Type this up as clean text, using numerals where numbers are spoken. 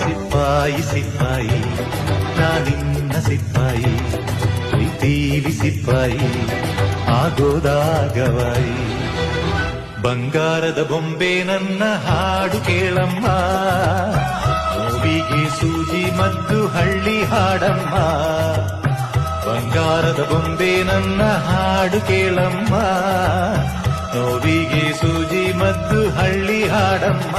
ಸಿಪಾಯಿ ಸಿಪಾಯಿ ನಾನಿನ್ನ ಸಿಪಾಯಿ ಪ್ರೀತಿಲಿ ಸಿಪಾಯಿ ಆಗೋದಾಗವಾಯಿ ಬಂಗಾರದ ಬೊಂಬೆ ನನ್ನ ಹಾಡು ಕೇಳಮ್ಮ ನೋವಿಗೆ ಸೂಜಿ ಮದ್ದು ಹಳ್ಳಿ ಹಾಡಮ್ಮ ಬಂಗಾರದ ಬೊಂಬೆ ನನ್ನ ಹಾಡು ಕೇಳಮ್ಮ ನೋವಿಗೆ ಸೂಜಿ ಮದ್ದು ಹಳ್ಳಿ ಹಾಡಮ್ಮ